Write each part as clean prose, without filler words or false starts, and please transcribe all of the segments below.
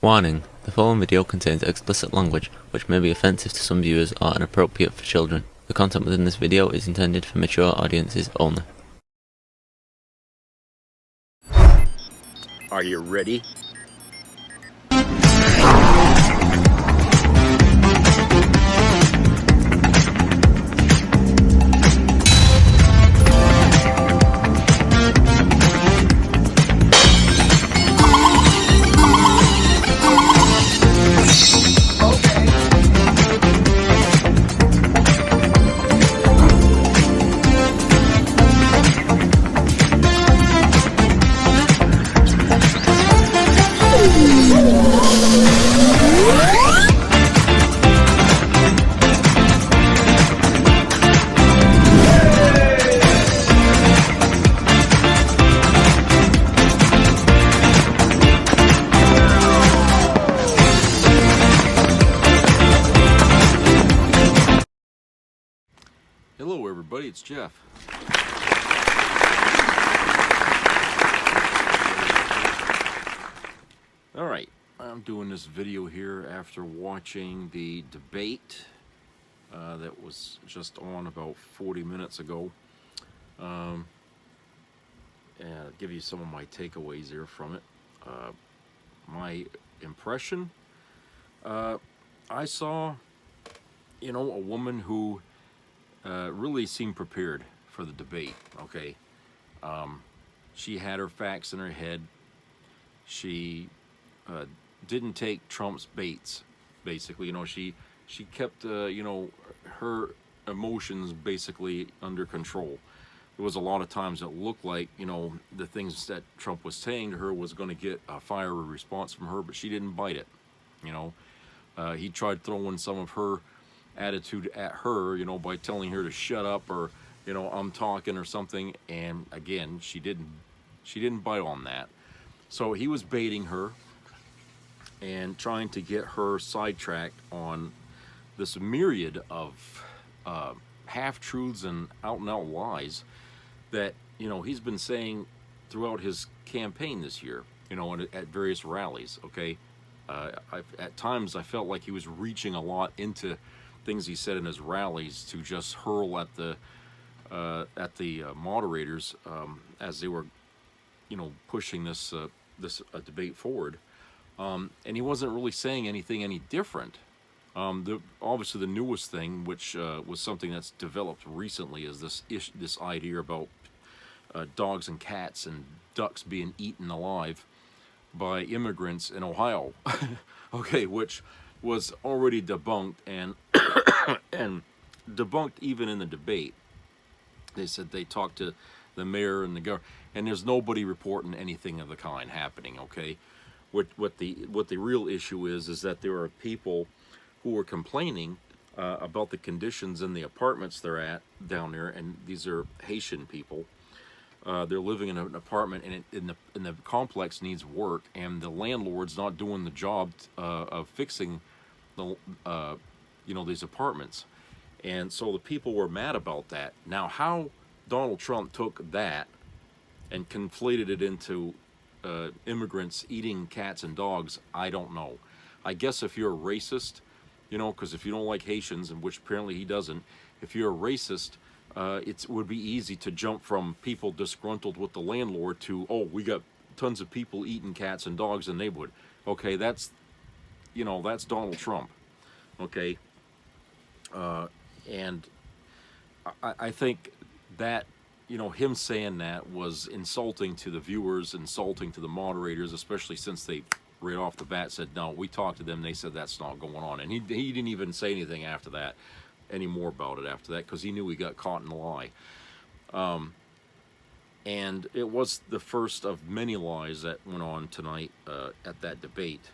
Warning: the following video contains explicit language which may be offensive to some viewers or inappropriate for children. The content within this video is intended for mature audiences only. Are you ready? Hello everybody, it's Jeff. Alright, I'm doing this video here after watching the debate that was just on about 40 minutes ago. And I'll give you some of my takeaways here from it. My impression, I saw, a woman who really seemed prepared for the debate, okay? She had her facts in her head. She didn't take Trump's baits, basically. She kept, her emotions basically under control. There was a lot of times it looked like, the things that Trump was saying to her was going to get a fiery response from her, but she didn't bite it, He tried throwing some of her attitude at her, by telling her to shut up or, I'm talking or something. And again, she didn't bite on that. So he was baiting her and trying to get her sidetracked on this myriad of half-truths and out-and-out lies that, he's been saying throughout his campaign this year, at various rallies, okay? At times I felt like he was reaching a lot into things he said in his rallies to just hurl at the moderators as they were, pushing this debate forward, and he wasn't really saying anything any different. Obviously, the newest thing, which was something that's developed recently, is this idea about dogs and cats and ducks being eaten alive by immigrants in Ohio, okay, which was already debunked and and debunked even in the debate. They said they talked to the mayor and the governor, and there's nobody reporting anything of the kind happening. Okay, what the real issue is that there are people who are complaining about the conditions in the apartments they're at down there, and these are Haitian people. They're living in an apartment, and the complex needs work, and the landlord's not doing the job of fixing the these apartments. And so the people were mad about that. Now, how Donald Trump took that and conflated it into immigrants eating cats and dogs, I don't know. I guess if you're a racist, because if you don't like Haitians, and which apparently he doesn't, if you're a racist, it would be easy to jump from people disgruntled with the landlord to, oh, we got tons of people eating cats and dogs in the neighborhood. Okay, that's Donald Trump. Okay, and I think that, him saying that was insulting to the viewers, insulting to the moderators, especially since they right off the bat said, no, we talked to them, they said that's not going on. And he didn't even say anything after that, anymore about it after that, because he knew he got caught in the lie. And it was the first of many lies that went on tonight at that debate.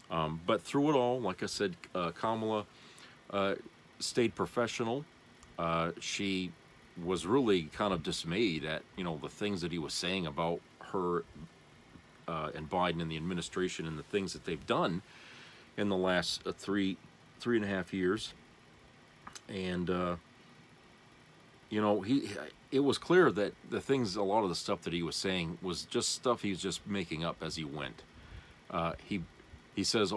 But through it all, like I said, Kamala stayed professional. She was really kind of dismayed at the things that he was saying about her and Biden and the administration and the things that they've done in the last three and a half years. And it was clear that a lot of the stuff that he was saying was just stuff he was just making up as he went. he says,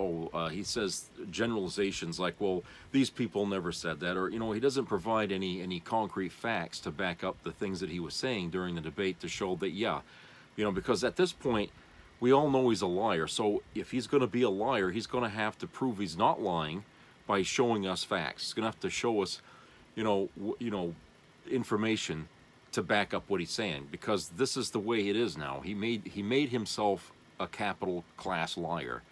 he says generalizations like, well, these people never said that, or he doesn't provide any concrete facts to back up the things that he was saying during the debate to show that, yeah, because at this point we all know he's a liar. So if he's going to be a liar, he's going to have to prove he's not lying by showing us facts. He's going to have to show us, information to back up what he's saying, because this is the way it is now. He made himself a capital class liar.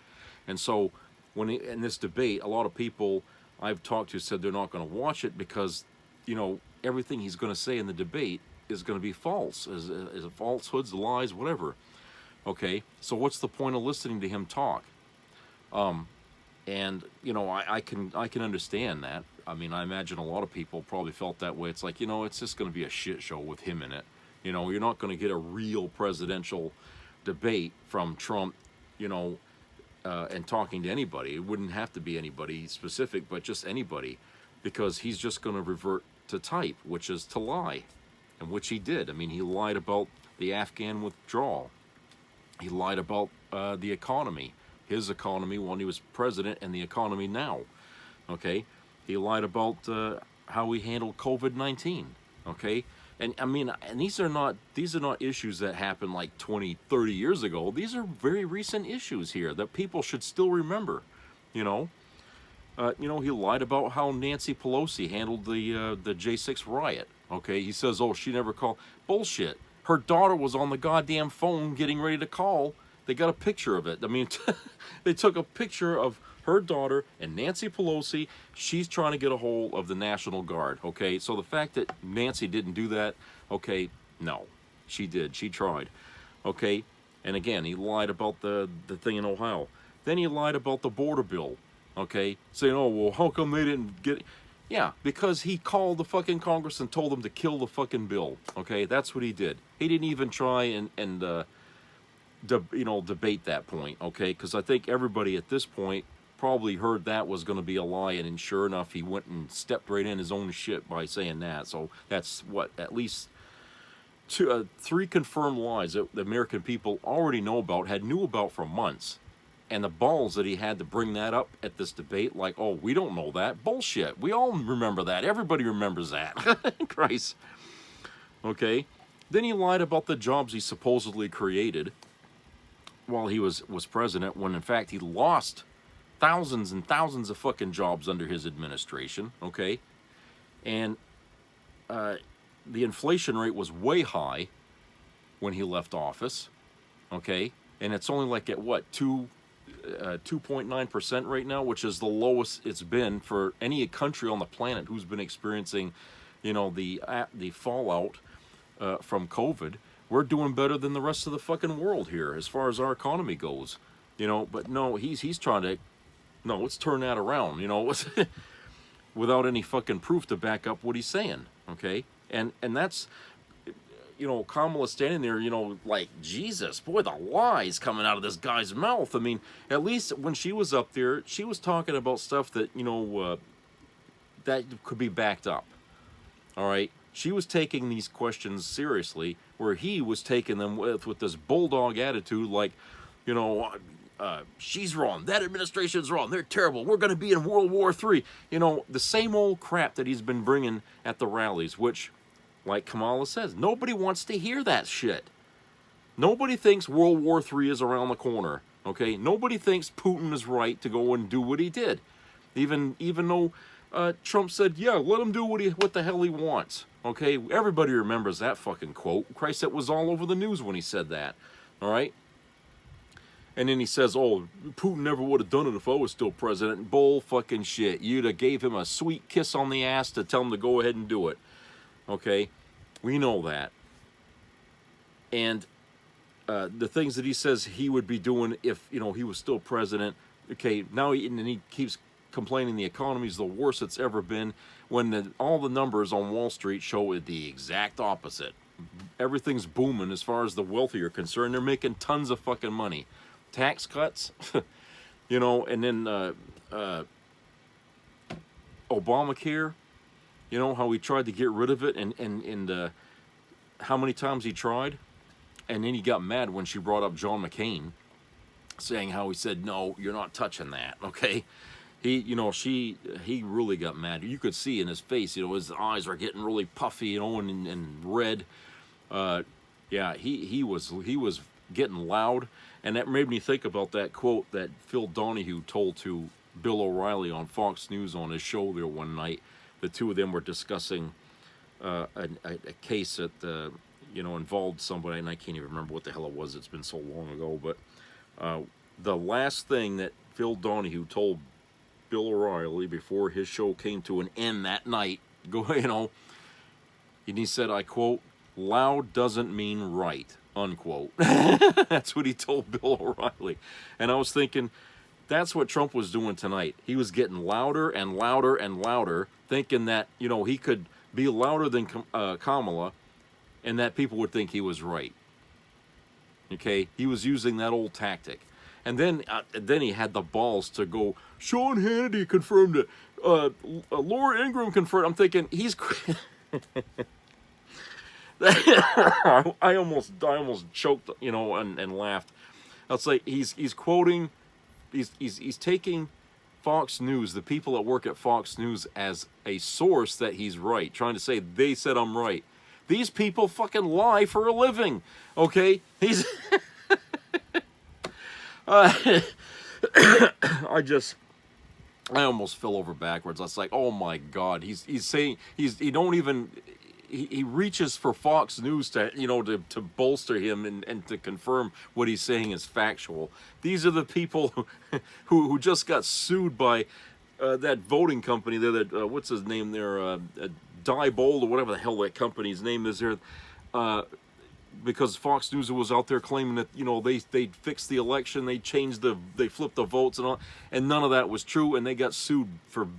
And so in this debate, a lot of people I've talked to said they're not going to watch it because, everything he's going to say in the debate is going to be false, is falsehoods, lies, whatever. Okay, so what's the point of listening to him talk? And I can understand that. I mean, I imagine a lot of people probably felt that way. It's like, it's just going to be a shit show with him in it. You're not going to get a real presidential debate from Trump, and talking to anybody. It wouldn't have to be anybody specific, but just anybody, because he's just going to revert to type, which is to lie, and which he did. I mean, he lied about the Afghan withdrawal. He lied about the economy, his economy when he was president, and the economy now. Okay, he lied about how he handled COVID-19. Okay, and I mean, and these are not issues that happened like 20, 30 years ago. These are very recent issues here that people should still remember. He lied about how Nancy Pelosi handled the J6 riot. Okay, he says, oh, she never called. Bullshit. Her daughter was on the goddamn phone getting ready to call. They got a picture of it. I mean, they took a picture of her daughter and Nancy Pelosi. She's trying to get a hold of the National Guard. Okay, so the fact that Nancy didn't do that, okay, no, she did. She tried. Okay, and again, he lied about the thing in Ohio. Then he lied about the border bill. Okay, saying, oh, well, how come they didn't get it? Yeah, because he called the fucking Congress and told them to kill the fucking bill. Okay, that's what he did. He didn't even try and debate that point. Okay, because I think everybody at this point probably heard that was going to be a lie, and sure enough, he went and stepped right in his own shit by saying that. So that's what, at least three confirmed lies that the American people already knew about for months. And the balls that he had to bring that up at this debate, like, oh, we don't know that. Bullshit. We all remember that. Everybody remembers that. Christ. Okay. Then he lied about the jobs he supposedly created while he was president, when in fact he lost thousands and thousands of fucking jobs under his administration. Okay. And the inflation rate was way high when he left office. Okay. And it's only like at what, 2.9% right now, which is the lowest it's been for any country on the planet who's been experiencing, the fallout from COVID. We're doing better than the rest of the fucking world here as far as our economy goes, But no, he's trying to, no, let's turn that around, without any fucking proof to back up what he's saying. Okay, and that's. Kamala standing there, like, Jesus, boy, the lies coming out of this guy's mouth. I mean, at least when she was up there, she was talking about stuff that, that could be backed up. All right? She was taking these questions seriously, where he was taking them with this bulldog attitude, like, she's wrong. That administration's wrong. They're terrible. We're going to be in World War III. The same old crap that he's been bringing at the rallies, which, like Kamala says, nobody wants to hear that shit. Nobody thinks World War III is around the corner. Okay? Nobody thinks Putin is right to go and do what he did. Even though Trump said, yeah, let him do what the hell he wants. Okay? Everybody remembers that fucking quote. Christ, it was all over the news when he said that. All right? And then he says, oh, Putin never would have done it if I was still president. Bull fucking shit. You'd have gave him a sweet kiss on the ass to tell him to go ahead and do it. Okay, we know that. And the things that he says he would be doing if, he was still president. Okay, now he keeps complaining the economy is the worst it's ever been, when all the numbers on Wall Street show the exact opposite. Everything's booming as far as the wealthy are concerned. They're making tons of fucking money. Tax cuts, and then Obamacare. How he tried to get rid of it, and how many times he tried, and then he got mad when she brought up John McCain, saying how he said, no, you're not touching that, okay? He really got mad. You could see in his face, his eyes are getting really puffy, and red. Yeah, he was getting loud, and that made me think about that quote that Phil Donahue told to Bill O'Reilly on Fox News on his show there one night. The two of them were discussing a case that involved somebody, and I can't even remember what the hell it was. It's been so long ago. But the last thing that Phil Donahue told Bill O'Reilly before his show came to an end that night, and he said, I quote, "Loud doesn't mean right," unquote. That's what he told Bill O'Reilly. And I was thinking, that's what Trump was doing tonight. He was getting louder and louder and louder, thinking that, he could be louder than Kamala, and that people would think he was right. Okay? He was using that old tactic. And then he had the balls to go, Sean Hannity confirmed it. Laura Ingraham confirmed. I'm thinking, he's... I almost choked, and laughed. I'll say he's quoting, he's taking Fox News, the people that work at Fox News, as a source that he's right, trying to say they said I'm right. These people fucking lie for a living, okay? He's I almost fell over backwards. I was like, oh my God, he's saying he reaches for Fox News to to bolster him and to confirm what he's saying is factual. These are the people who just got sued by that voting company there. That what's his name there? Diebold or whatever the hell that company's name is there. Because Fox News was out there claiming that they fixed the election, they flipped the votes and all, and none of that was true, and they got sued for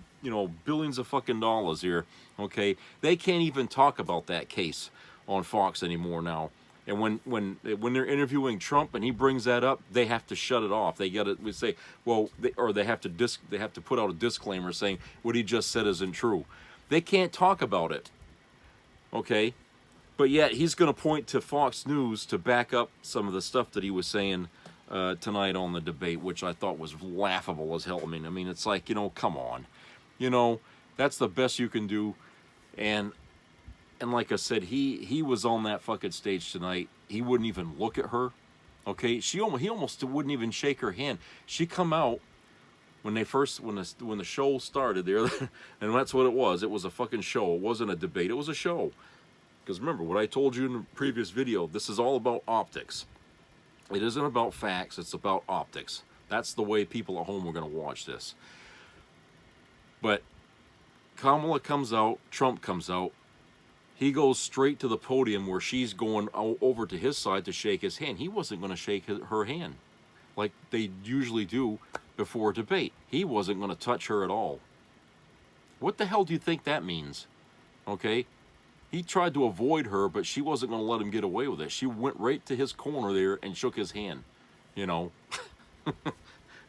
billions of fucking dollars here. Okay, they can't even talk about that case on Fox anymore now. And when they're interviewing Trump and he brings that up, they have to shut it off. They got to say, well, they have to put out a disclaimer saying what he just said isn't true. They can't talk about it. Okay. But yet he's going to point to Fox News to back up some of the stuff that he was saying tonight on the debate, which I thought was laughable as hell. I mean, it's like, come on, that's the best you can do. And like I said, he was on that fucking stage tonight. He wouldn't even look at her. Okay, he almost wouldn't even shake her hand. She come out when the show started there, and that's what it was. It was a fucking show. It wasn't a debate. It was a show. Because remember, what I told you in the previous video, this is all about optics. It isn't about facts, it's about optics. That's the way people at home are going to watch this. But Kamala comes out, Trump comes out, he goes straight to the podium where she's going over to his side to shake his hand. He wasn't going to shake her hand like they usually do before a debate. He wasn't going to touch her at all. What the hell do you think that means? Okay? He tried to avoid her, but she wasn't going to let him get away with it. She went right to his corner there and shook his hand, And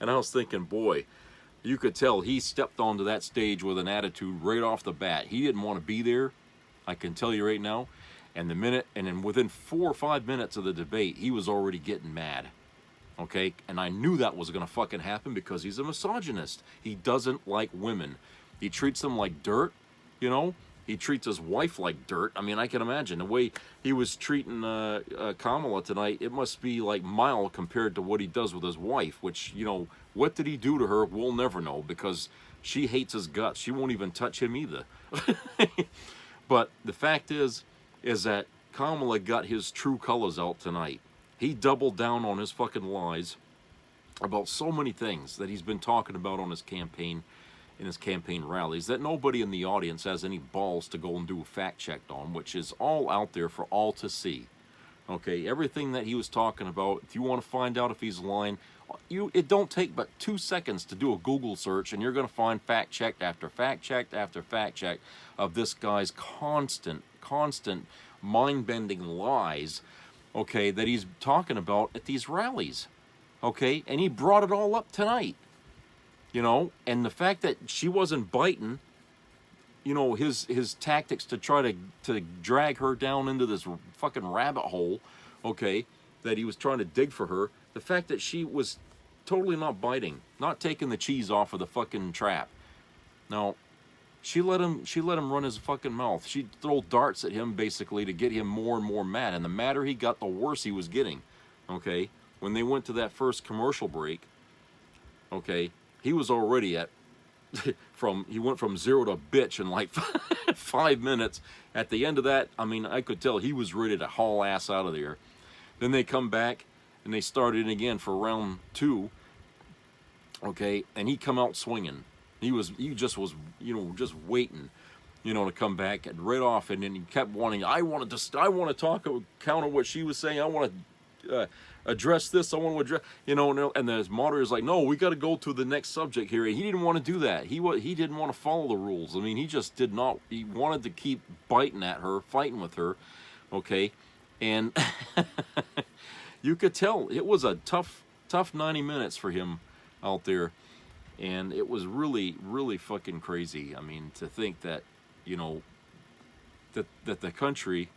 I was thinking, boy, you could tell he stepped onto that stage with an attitude right off the bat. He didn't want to be there, I can tell you right now. And then within 4 or 5 minutes of the debate, he was already getting mad. Okay? And I knew that was going to fucking happen because he's a misogynist. He doesn't like women. He treats them like dirt, He treats his wife like dirt. I mean, I can imagine the way he was treating Kamala tonight. It must be like mild compared to what he does with his wife, which, what did he do to her? We'll never know because she hates his guts. She won't even touch him either. But the fact is that Kamala got his true colors out tonight. He doubled down on his fucking lies about so many things that he's been talking about on his campaign, in his campaign rallies, that nobody in the audience has any balls to go and do a fact check on, which is all out there for all to see. Okay, everything that he was talking about, if you want to find out if he's lying, it don't take but 2 seconds to do a Google search and you're going to find fact check after fact check after fact check of this guy's constant mind-bending lies, okay, that he's talking about at these rallies. Okay, and he brought it all up tonight. And the fact that she wasn't biting, his tactics to try to drag her down into this fucking rabbit hole, okay, that he was trying to dig for her, the fact that she was totally not biting, not taking the cheese off of the fucking trap. Now, she let him run his fucking mouth. She'd throw darts at him basically to get him more and more mad. And the madder he got, the worse he was getting. Okay? When they went to that first commercial break, okay, he was already at he went from 0 to bitch in like 5 minutes. At the end of that, I mean, I could tell he was ready to haul ass out of there. Then they come back and they started again for round 2. Okay, and he come out swinging. He just was, just waiting, to come back and right off. And then he kept wanting, I want to talk, counter what she was saying. I want to address this. I want to address, and the moderator's like, no, we got to go to the next subject here. And he didn't want to do that. He didn't want to follow the rules. I mean, he just did not. He wanted to keep biting at her, fighting with her. Okay, and you could tell it was a tough 90 minutes for him out there. And it was really, really fucking crazy. I mean, to think that, that the country,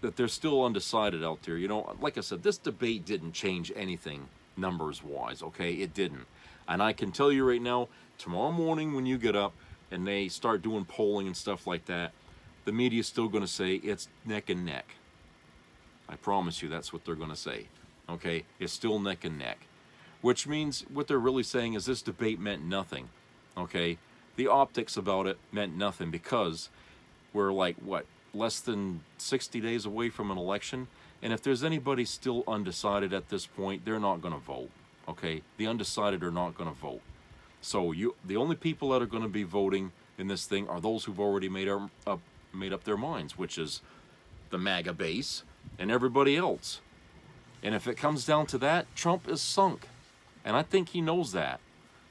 that they're still undecided out there. Like I said, this debate didn't change anything numbers-wise, okay? It didn't. And I can tell you right now, tomorrow morning when you get up and they start doing polling and stuff like that, the media's still going to say it's neck and neck. I promise you that's what they're going to say, okay? It's still neck and neck. Which means what they're really saying is this debate meant nothing, okay? The optics about it meant nothing because we're like, less than 60 days away from an election? And if there's anybody still undecided at this point, they're not going to vote, okay? The undecided are not going to vote. So the only people that are going to be voting in this thing are those who've already made up their minds, which is the MAGA base and everybody else. And if it comes down to that, Trump is sunk. And I think he knows that.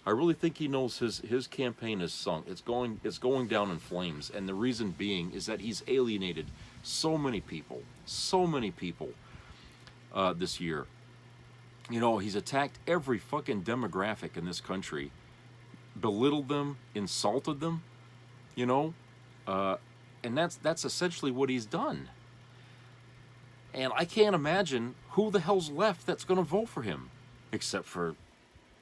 I really think he knows his campaign is sunk. It's going down in flames. And the reason being is that he's alienated so many people this year. He's attacked every fucking demographic in this country, belittled them, insulted them, and that's essentially what he's done. And I can't imagine who the hell's left that's going to vote for him. Except for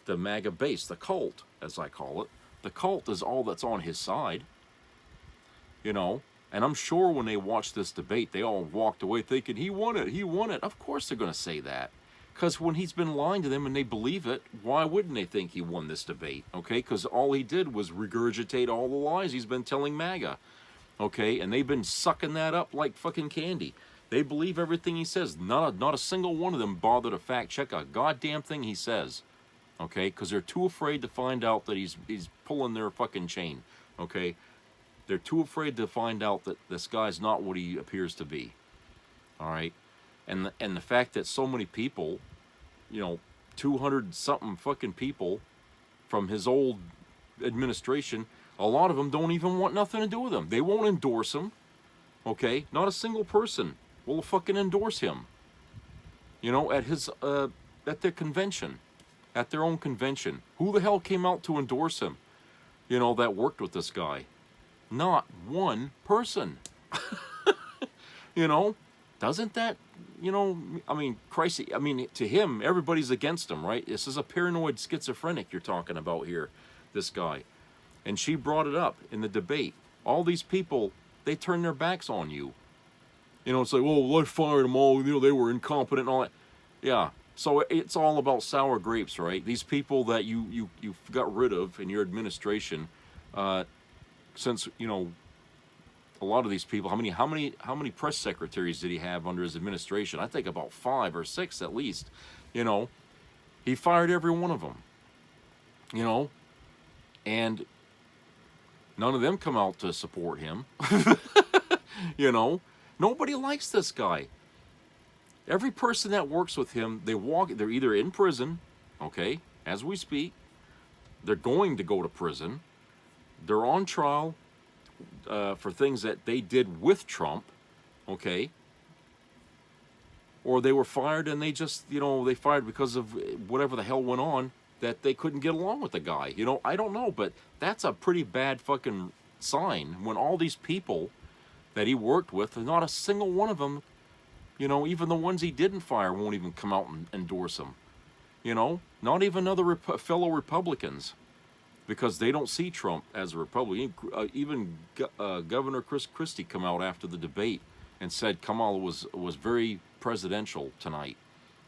the MAGA base, the cult, as I call it. The cult is all that's on his side. And I'm sure when they watched this debate, they all walked away thinking, he won it. Of course they're going to say that. Because when he's been lying to them and they believe it, why wouldn't they think he won this debate? Okay, because all he did was regurgitate all the lies he's been telling MAGA. Okay, and they've been sucking that up like fucking candy. They believe everything he says. Not a single one of them bother to fact check a goddamn thing he says. Okay? Because they're too afraid to find out that he's pulling their fucking chain. Okay? They're too afraid to find out that this guy's not what he appears to be. All right? And the fact that so many people, 200-something fucking people from his old administration, a lot of them don't even want nothing to do with him. They won't endorse him. Okay? Not a single person will fucking endorse him. At their convention. At their own convention. Who the hell came out to endorse him? That worked with this guy. Not one person. Doesn't that, Christ, to him, everybody's against him, right? This is a paranoid schizophrenic you're talking about here, this guy. And she brought it up in the debate. All these people, they turn their backs on you. It's like, well, I fired them all, they were incompetent and all that. Yeah, so it's all about sour grapes, right? These people that you got rid of in your administration, since, a lot of these people, how many press secretaries did he have under his administration? I think about 5 or 6 at least. He fired every one of them. And none of them come out to support him. Nobody likes this guy. Every person that works with him, they're either in prison, okay, as we speak, they're going to go to prison, they're on trial for things that they did with Trump, okay, or they were fired and they just, they fired because of whatever the hell went on, that they couldn't get along with the guy. I don't know, but that's a pretty bad fucking sign when all these people that he worked with, not a single one of them, even the ones he didn't fire won't even come out and endorse him. You know, not even other fellow Republicans, because they don't see Trump as a Republican. Even Governor Chris Christie come out after the debate and said Kamala was very presidential tonight,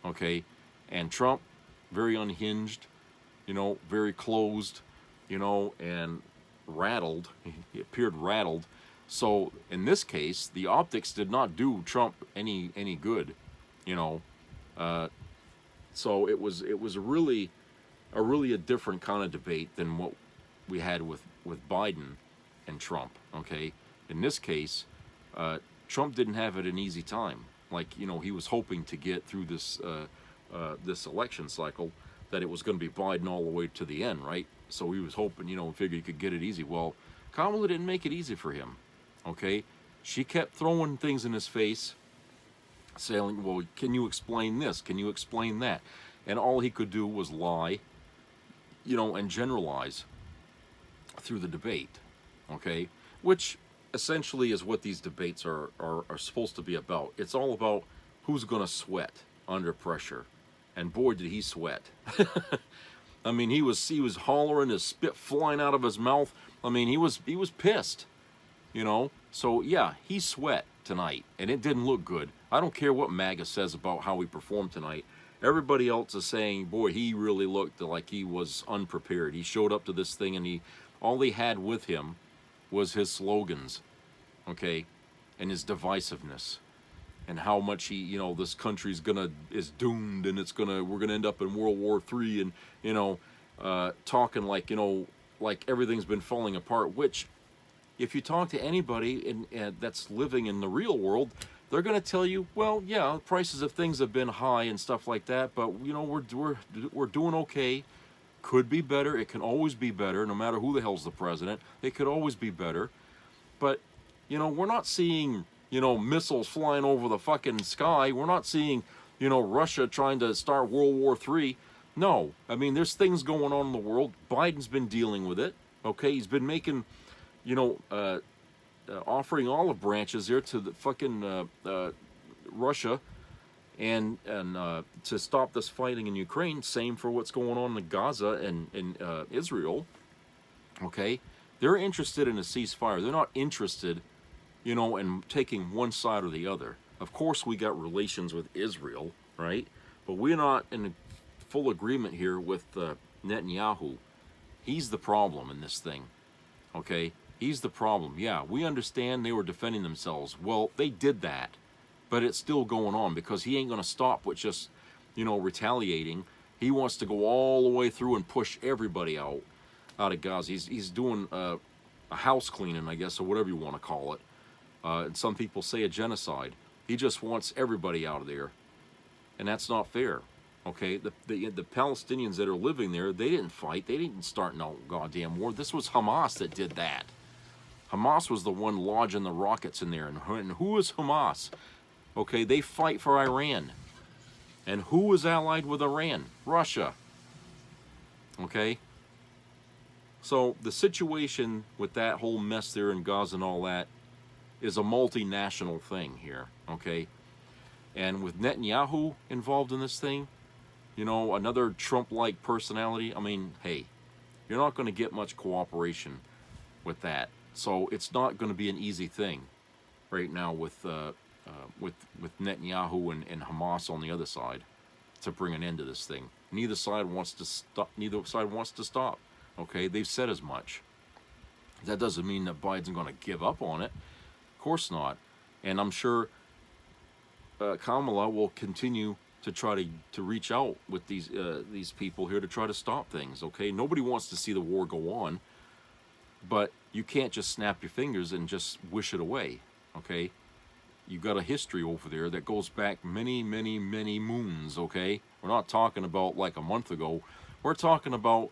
okay, and Trump very unhinged, you know, very closed, you know, and rattled. He appeared rattled. So in this case, the optics did not do Trump any good, you know. So it was really a different kind of debate than what we had with Biden and Trump. Okay, in this case, Trump didn't have it an easy time. Like, you know, he was hoping to get through this this election cycle, that it was going to be Biden all the way to the end, right? So he was hoping, you know, figured he could get it easy. Well, Kamala didn't make it easy for him. Okay, she kept throwing things in his face, saying, well, can you explain this? Can you explain that? And all he could do was lie, you know, and generalize through the debate, okay? Which essentially is what these debates are supposed to be about. It's all about who's going to sweat under pressure. And boy, did he sweat. I mean, he was hollering, his spit flying out of his mouth. I mean, he was pissed, you know? So, yeah, he sweat tonight, and it didn't look good. I don't care what MAGA says about how he performed tonight. Everybody else is saying, boy, he really looked like he was unprepared. He showed up to this thing, and all he had with him was his slogans, okay, and his divisiveness, and how much he, you know, this country's is doomed, and we're gonna end up in World War III, and, you know, talking like, you know, like everything's been falling apart. Which, if you talk to anybody that's living in the real world, they're going to tell you, well, yeah, prices of things have been high and stuff like that, but, you know, we're doing okay. Could be better. It can always be better, no matter who the hell's the president. It could always be better. But, you know, we're not seeing, you know, missiles flying over the fucking sky. We're not seeing, you know, Russia trying to start World War III. No. I mean, there's things going on in the world. Biden's been dealing with it. Okay? He's been making, you know, offering olive branches here to the fucking Russia, and to stop this fighting in Ukraine. Same for what's going on in Gaza and in Israel. Okay, they're interested in a ceasefire. They're not interested, you know, in taking one side or the other. Of course, we got relations with Israel, right? But we're not in full agreement here with Netanyahu. He's the problem in this thing. Okay. He's the problem. Yeah, we understand they were defending themselves. Well, they did that, but it's still going on, because he ain't going to stop with just, you know, retaliating. He wants to go all the way through and push everybody out of Gaza. He's doing a house cleaning, I guess, or whatever you want to call it. And some people say a genocide. He just wants everybody out of there, and that's not fair. Okay, the Palestinians that are living there, they didn't fight. They didn't start no goddamn war. This was Hamas that did that. Hamas was the one lodging the rockets in there. And who is Hamas? Okay, they fight for Iran. And who is allied with Iran? Russia. Okay? So the situation with that whole mess there in Gaza and all that is a multinational thing here. Okay? And with Netanyahu involved in this thing, you know, another Trump-like personality, I mean, hey, you're not going to get much cooperation with that. So it's not going to be an easy thing right now with Netanyahu and Hamas on the other side to bring an end to this thing. Neither side wants to stop. Neither side wants to stop. Okay, they've said as much. That doesn't mean that Biden's going to give up on it. Of course not. And I'm sure Kamala will continue to try to reach out with these people here to try to stop things. Okay, nobody wants to see the war go on. But you can't just snap your fingers and just wish it away, okay? You've got a history over there that goes back many, many, many moons, okay? We're not talking about like a month ago. We're talking about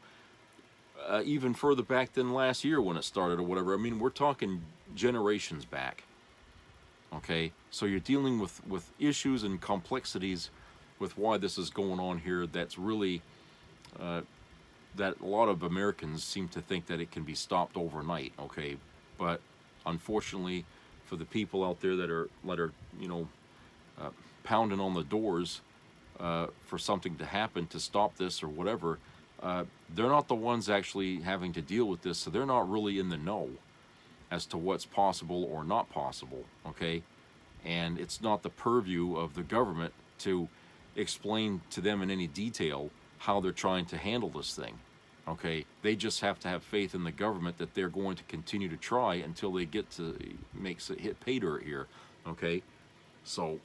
even further back than last year when it started or whatever. I mean, we're talking generations back, okay? So you're dealing with issues and complexities with why this is going on here that's really... that a lot of Americans seem to think that it can be stopped overnight, okay? But unfortunately, for the people out there that are you know, pounding on the doors for something to happen to stop this or whatever, they're not the ones actually having to deal with this, so they're not really in the know as to what's possible or not possible, okay? And it's not the purview of the government to explain to them in any detail how they're trying to handle this thing, okay? They just have to have faith in the government that they're going to continue to try until they get to hit pay dirt here, okay? So,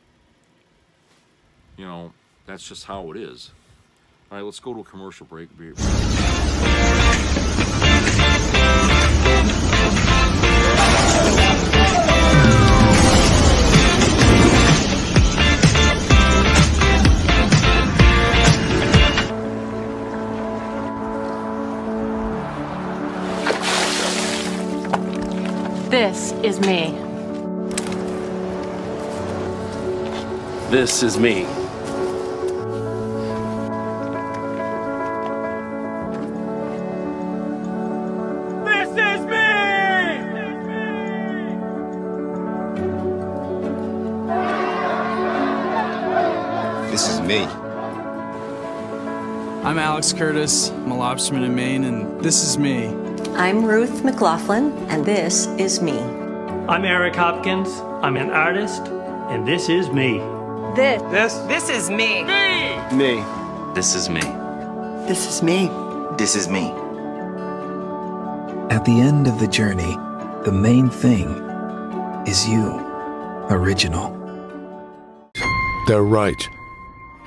you know, that's just how it is. All right, let's go to a commercial break. This is me. This is me. This is me. I'm Alex Curtis. I'm a lobsterman in Maine, and this is me. I'm Ruth McLaughlin, and this is me. I'm Eric Hopkins. I'm an artist, and this is me. This is me. Me. This is me. This is me. This is me. At the end of the journey, the main thing is you. Original. They're right.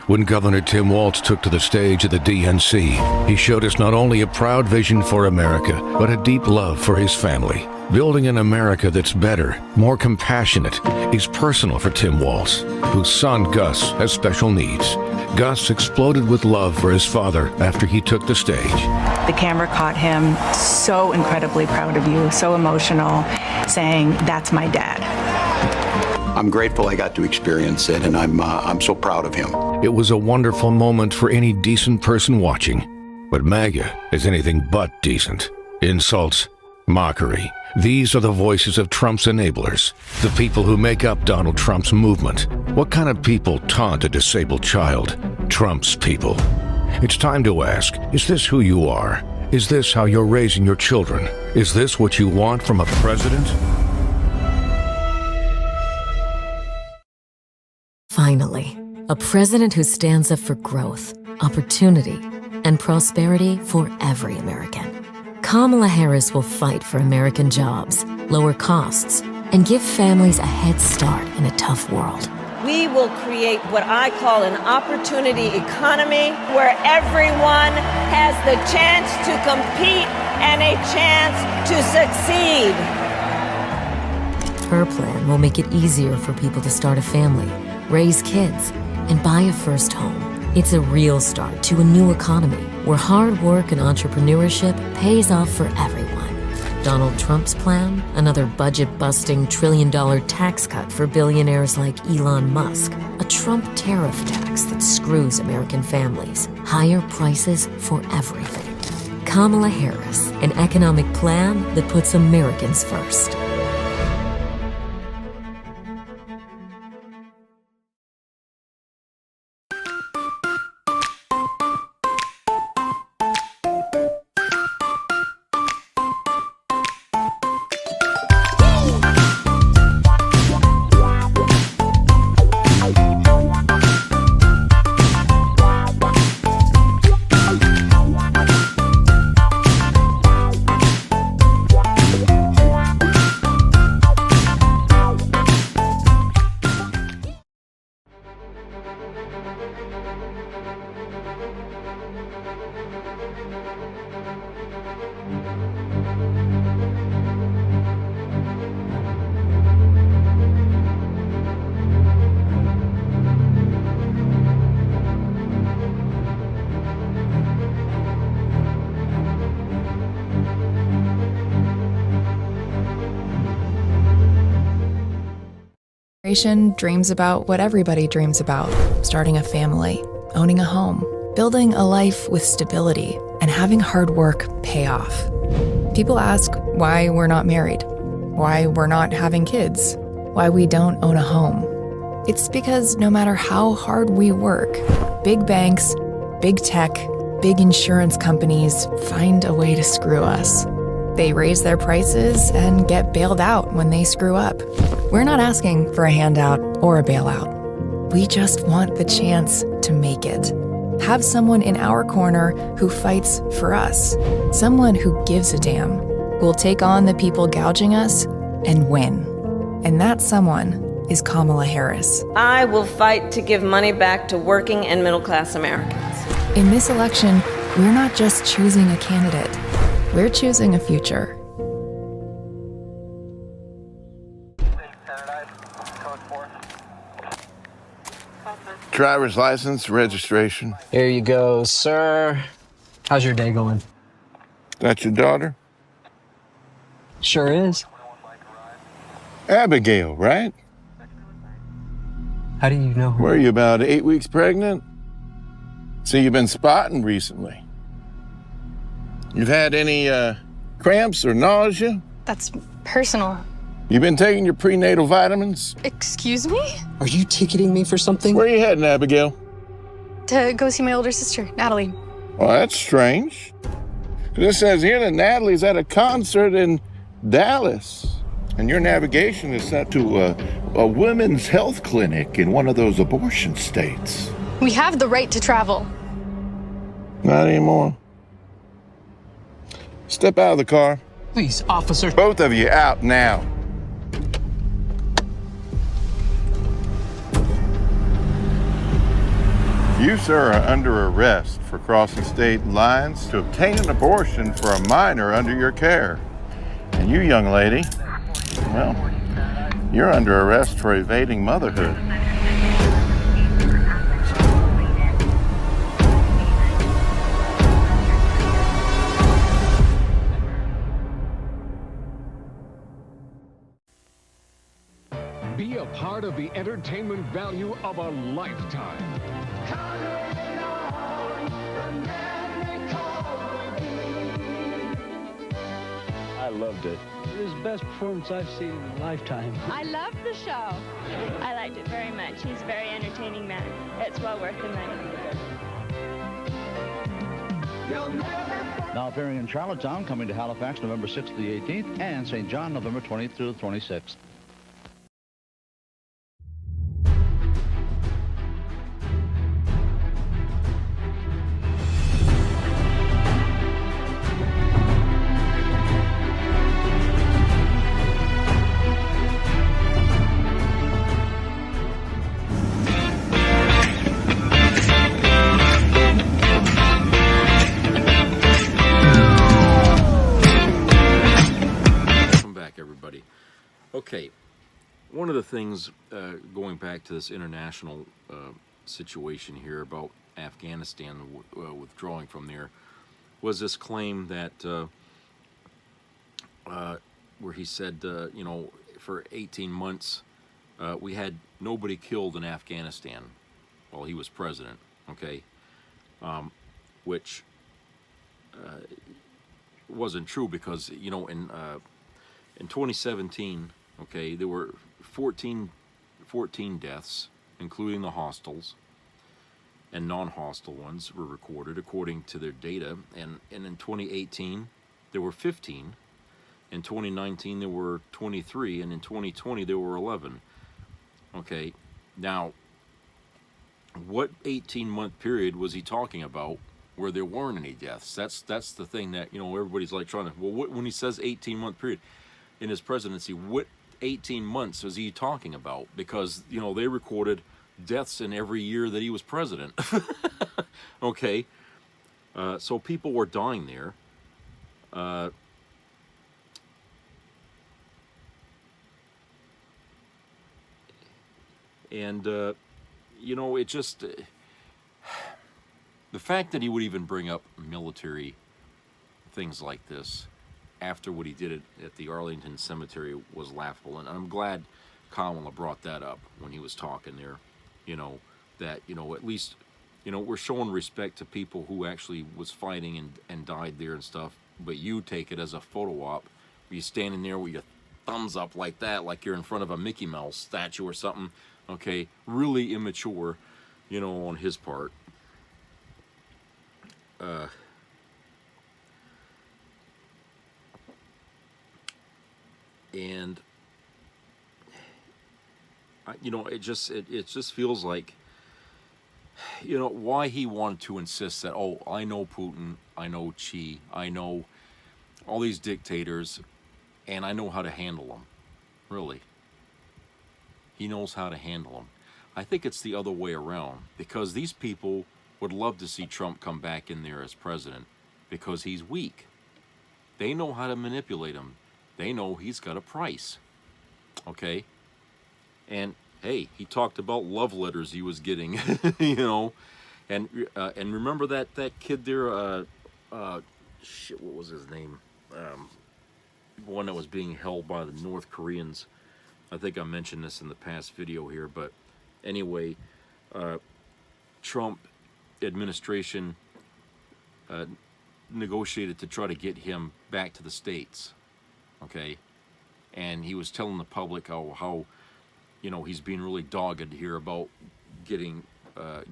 When Governor Tim Walz took to the stage at the DNC, he showed us not only a proud vision for America, but a deep love for his family. Building an America that's better, more compassionate, is personal for Tim Walz, whose son Gus has special needs. Gus exploded with love for his father after he took the stage. The camera caught him so incredibly proud of you, so emotional, saying, "That's my dad." I'm grateful I got to experience it, and I'm so proud of him. It was a wonderful moment for any decent person watching. But MAGA is anything but decent. Insults, mockery. These are the voices of Trump's enablers, the people who make up Donald Trump's movement. What kind of people taunt a disabled child? Trump's people. It's time to ask, is this who you are? Is this how you're raising your children? Is this what you want from a president? Finally, a president who stands up for growth, opportunity, and prosperity for every American. Kamala Harris will fight for American jobs, lower costs, and give families a head start in a tough world. We will create what I call an opportunity economy where everyone has the chance to compete and a chance to succeed. Her plan will make it easier for people to start a family, raise kids, and buy a first home. It's a real start to a new economy where hard work and entrepreneurship pays off for everyone. Donald Trump's plan? Another budget-busting trillion-dollar tax cut for billionaires like Elon Musk. A Trump tariff tax that screws American families. Higher prices for everything. Kamala Harris, an economic plan that puts Americans first. Dreams about what everybody dreams about: starting a family, owning a home, building a life with stability, and having hard work pay off. People ask why we're not married, why we're not having kids, why we don't own a home. It's because no matter how hard we work, big banks, big tech, big insurance companies find a way to screw us. They raise their prices and get bailed out when they screw up. We're not asking for a handout or a bailout. We just want the chance to make it. Have someone in our corner who fights for us. Someone who gives a damn, who will take on the people gouging us and win. And that someone is Kamala Harris. I will fight to give money back to working and middle-class Americans. In this election, we're not just choosing a candidate. We're choosing a future. Driver's license, registration. Here you go, sir. How's your day going? That's your daughter? Sure is. Abigail, right? How do you know her? Were you about 8 weeks pregnant? So you've been spotting recently. You've had any cramps or nausea? That's personal. You been taking your prenatal vitamins? Excuse me? Are you ticketing me for something? Where are you heading, Abigail? To go see my older sister, Natalie. Well, that's strange. This says here that Natalie's at a concert in Dallas. And your navigation is set to a women's health clinic in one of those abortion states. We have the right to travel. Not anymore. Step out of the car. Please, officer. Both of you out now. You, sir, are under arrest for crossing state lines to obtain an abortion for a minor under your care. And you, young lady, well, you're under arrest for evading motherhood. Be a part of the entertainment value of a lifetime. I loved it. It was the best performance I've seen in a lifetime. I loved the show. I liked it very much. He's a very entertaining man. It's well worth the money. Now appearing in Charlottetown, coming to Halifax November 6th to the 18th, and St. John November 20th through the 26th. Okay, one of the things going back to this international situation here about Afghanistan withdrawing from there was this claim that where he said, you know, for 18 months we had nobody killed in Afghanistan while he was president, okay, which wasn't true because, you know, in 2017, okay, there were 14 deaths, including the hostiles, and non-hostile ones were recorded according to their data. And in 2018, there were 15. In 2019, there were 23. And in 2020, there were 11. Okay, now, what 18-month period was he talking about where there weren't any deaths? That's the thing that, you know, everybody's like trying to, well, when he says 18-month period in his presidency, what 18 months was he talking about? Because, you know, they recorded deaths in every year that he was president. Okay, so people were dying there. And you know, it just the fact that he would even bring up military things like this after what he did at the Arlington Cemetery was laughable. And I'm glad Kamala brought that up when he was talking there, you know, that, you know, at least, you know, we're showing respect to people who actually was fighting and died there and stuff, but you take it as a photo op. You standing there with your thumbs up like that, like you're in front of a Mickey Mouse statue or something, Okay, really immature, you know, on his part. And you know, it just feels like, you know, why he wanted to insist that, oh, I know Putin, I know Xi, I know all these dictators, and I know how to handle them. Really, he knows how to handle them. I think it's the other way around, because these people would love to see Trump come back in there as president because he's weak. They know how to manipulate him. They know he's got a price. Okay? And hey, he talked about love letters he was getting, you know. And remember that kid there, shit, what was his name? One that was being held by the North Koreans. I think I mentioned this in the past video here, but anyway, Trump administration negotiated to try to get him back to the States, okay? And he was telling the public how you know, he's being really dogged here about getting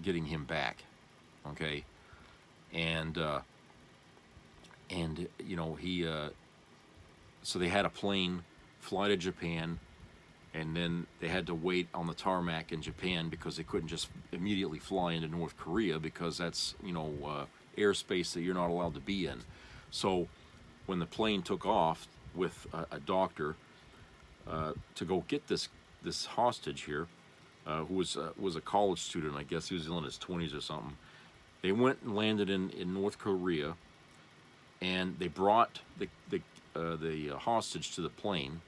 him back, okay? And you know, he so they had a plane fly to Japan, and then they had to wait on the tarmac in Japan because they couldn't just immediately fly into North Korea, because that's, you know, airspace that you're not allowed to be in. So when the plane took off with a doctor to go get this hostage here, who was a college student, I guess he was in his 20s or something, they went and landed in North Korea, and they brought the hostage to the plane,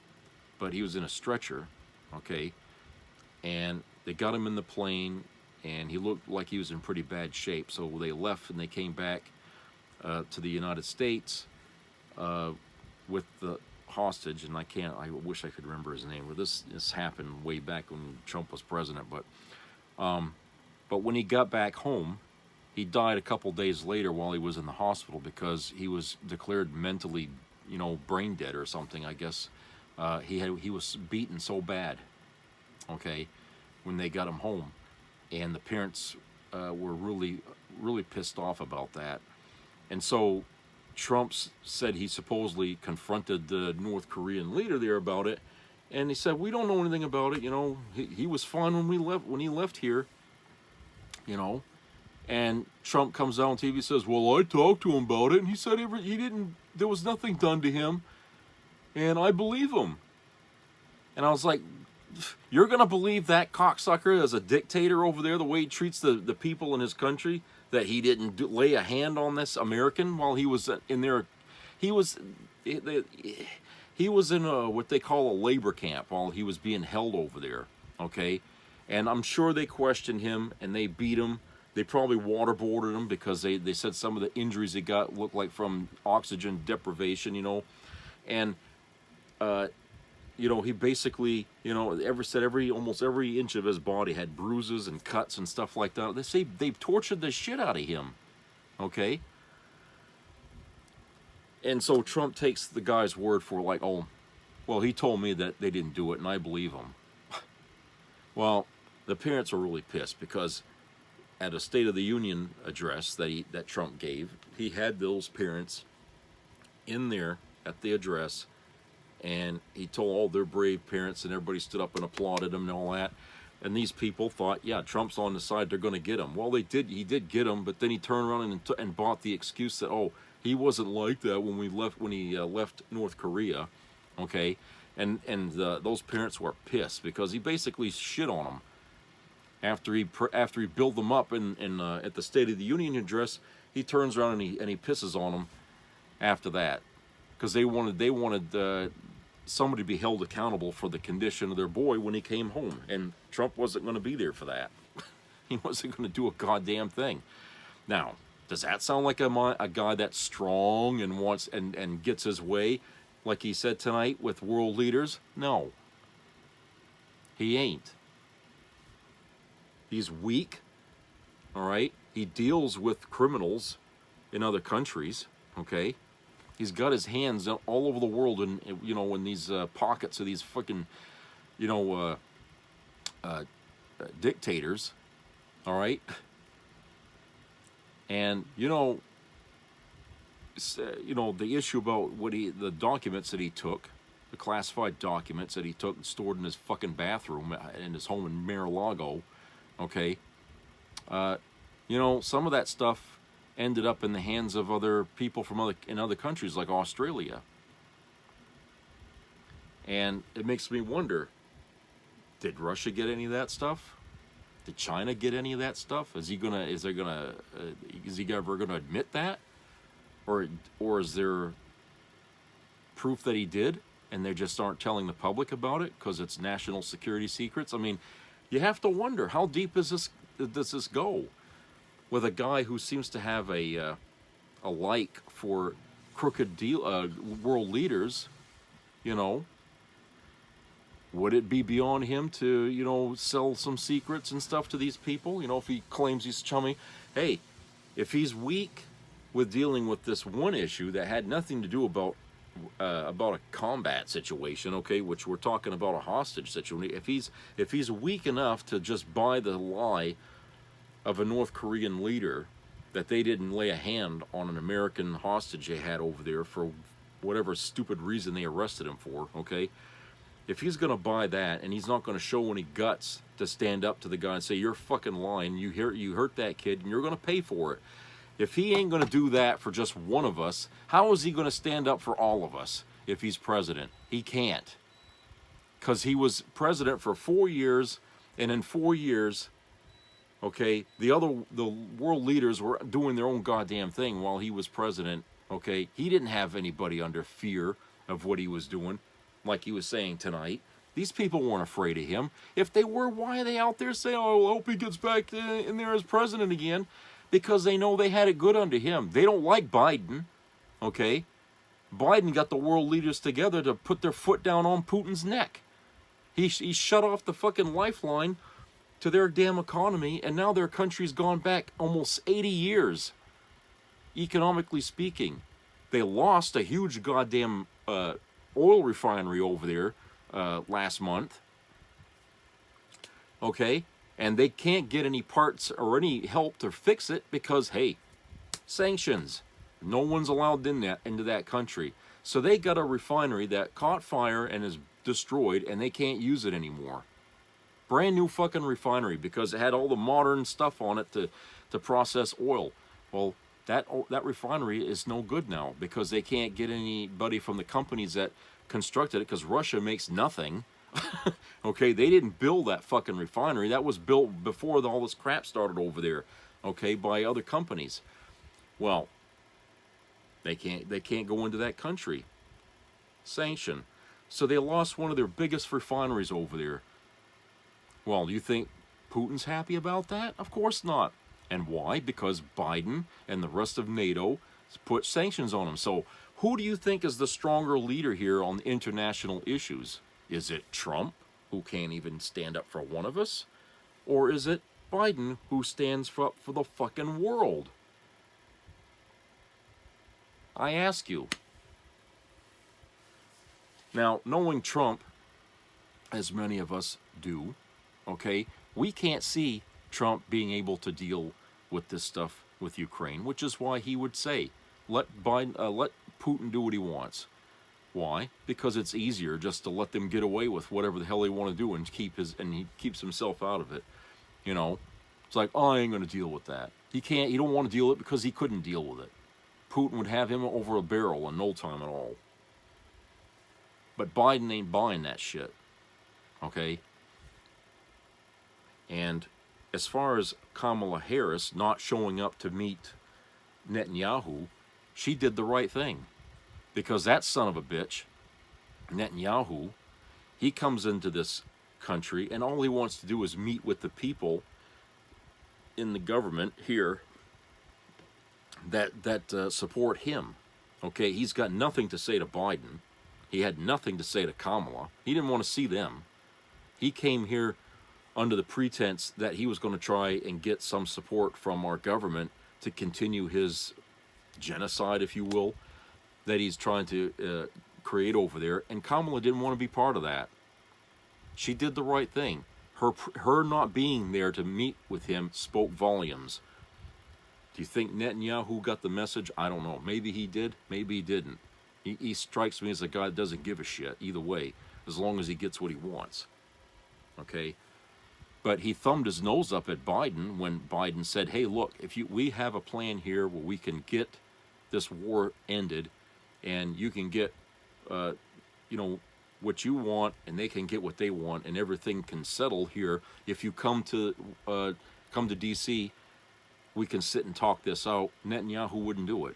but he was in a stretcher, okay, and they got him in the plane, and he looked like he was in pretty bad shape. So they left and they came back to the United States with the hostage, and I wish I could remember his name. But this happened way back when Trump was president. But when he got back home, he died a couple days later while he was in the hospital because he was declared mentally, you know, brain dead or something, I guess. He was beaten so bad, okay, when they got him home, and the parents were really, really pissed off about that. And so Trump said he supposedly confronted the North Korean leader there about it, and he said, we don't know anything about it, you know, he was fine when he left here, you know. And Trump comes out on TV and says, well, I talked to him about it, and he said there was nothing done to him, and I believe him. And I was like, you're going to believe that cocksucker as a dictator over there, the way he treats the people in his country, that he didn't lay a hand on this American while he was in there? He was in what they call a labor camp while he was being held over there, okay? And I'm sure they questioned him, and they beat him. They probably waterboarded him because they said some of the injuries he got looked like from oxygen deprivation, you know. And, you know, he basically, you know, almost every inch of his body had bruises and cuts and stuff like that. They say they've tortured the shit out of him, okay? And so Trump takes the guy's word for, like, oh, well, he told me that they didn't do it, and I believe him. Well, the parents are really pissed because at a State of the Union address that Trump gave, he had those parents in there at the address, and he told all their brave parents, and everybody stood up and applauded him and all that. And these people thought, yeah, Trump's on the side, they're going to get him. Well, he did get him, but then he turned around and bought the excuse that, oh, he wasn't like that when he left North Korea, okay? And those parents were pissed because he basically shit on them. After he built them up at the State of the Union address, he turns around and he pisses on them after that, because they wanted somebody to be held accountable for the condition of their boy when he came home, and Trump wasn't going to be there for that. He wasn't going to do a goddamn thing. Now, does that sound like a guy that's strong and wants and gets his way, like he said tonight with world leaders? No, he ain't. He's weak, all right? He deals with criminals in other countries, okay? He's got his hands all over the world, and you know, in these pockets of these fucking, you know, dictators, all right? And, the issue about the documents that he took, the classified documents that he took and stored in his fucking bathroom in his home in Mar-a-Lago, okay? Some of that stuff ended up in the hands of other people in other countries like Australia. And it makes me wonder, did Russia get any of that stuff? Did China get any of that stuff? Is he ever gonna admit that? Or is there proof that he did and they just aren't telling the public about it because it's national security secrets? I mean, you have to wonder, how deep does this go with a guy who seems to have a like for crooked world leaders? Would it be beyond him to sell some secrets and stuff to these people? If he claims he's chummy, hey, if he's weak with dealing with this one issue that had nothing to do about a combat situation, okay, which we're talking about a hostage situation. If he's weak enough to just buy the lie of a North Korean leader that they didn't lay a hand on an American hostage they had over there for whatever stupid reason they arrested him for, okay? If he's going to buy that and he's not going to show any guts to stand up to the guy and say, you're fucking lying, you hurt that kid and you're going to pay for it. If he ain't going to do that for just one of us, how is he going to stand up for all of us if he's president? He can't. Because he was president for 4 years, and in 4 years, okay, the world leaders were doing their own goddamn thing while he was president, okay? He didn't have anybody under fear of what he was doing, like he was saying tonight. These people weren't afraid of him. If they were, why are they out there saying, oh, I hope he gets back in there as president again? Because they know they had it good under him. They don't like Biden, okay? Biden got the world leaders together to put their foot down on Putin's neck. He shut off the fucking lifeline to their damn economy, and now their country's gone back almost 80 years, economically speaking. They lost a huge goddamn oil refinery over there last month, okay? And they can't get any parts or any help to fix it because, hey, sanctions. No one's allowed into that country. So they got a refinery that caught fire and is destroyed, and they can't use it anymore. Brand new fucking refinery because it had all the modern stuff on it to process oil. Well, that refinery is no good now because they can't get anybody from the companies that constructed it because Russia makes nothing. Okay, they didn't build that fucking refinery. That was built before all this crap started over there, okay, by other companies. Well, they can't go into that country. Sanction. So they lost one of their biggest refineries over there. Well, do you think Putin's happy about that? Of course not. And why? Because Biden and the rest of NATO put sanctions on him. So who do you think is the stronger leader here on international issues? Is it Trump, who can't even stand up for one of us? Or is it Biden, who stands up for the fucking world? I ask you. Now, knowing Trump, as many of us do, okay, we can't see Trump being able to deal with this stuff with Ukraine, which is why he would say, let Putin do what he wants. Why? Because it's easier just to let them get away with whatever the hell they want to do and he keeps himself out of it. It's like, oh, I ain't gonna deal with that. He don't want to deal with it because he couldn't deal with it. Putin would have him over a barrel in no time at all. But Biden ain't buying that shit. Okay? And as far as Kamala Harris not showing up to meet Netanyahu, she did the right thing. Because that son of a bitch, Netanyahu, he comes into this country and all he wants to do is meet with the people in the government here that support him. Okay, he's got nothing to say to Biden. He had nothing to say to Kamala. He didn't want to see them. He came here under the pretense that he was going to try and get some support from our government to continue his genocide, if you will, that he's trying to create over there. And Kamala didn't want to be part of that. She did the right thing. Her not being there to meet with him spoke volumes. Do you think Netanyahu got the message? I don't know. Maybe he did. Maybe he didn't. He strikes me as a guy that doesn't give a shit either way, as long as he gets what he wants. Okay? But he thumbed his nose up at Biden when Biden said, hey, look, we have a plan here where we can get this war ended, and you can get, what you want, and they can get what they want, and everything can settle here. If you come to D.C., we can sit and talk this out. Netanyahu wouldn't do it.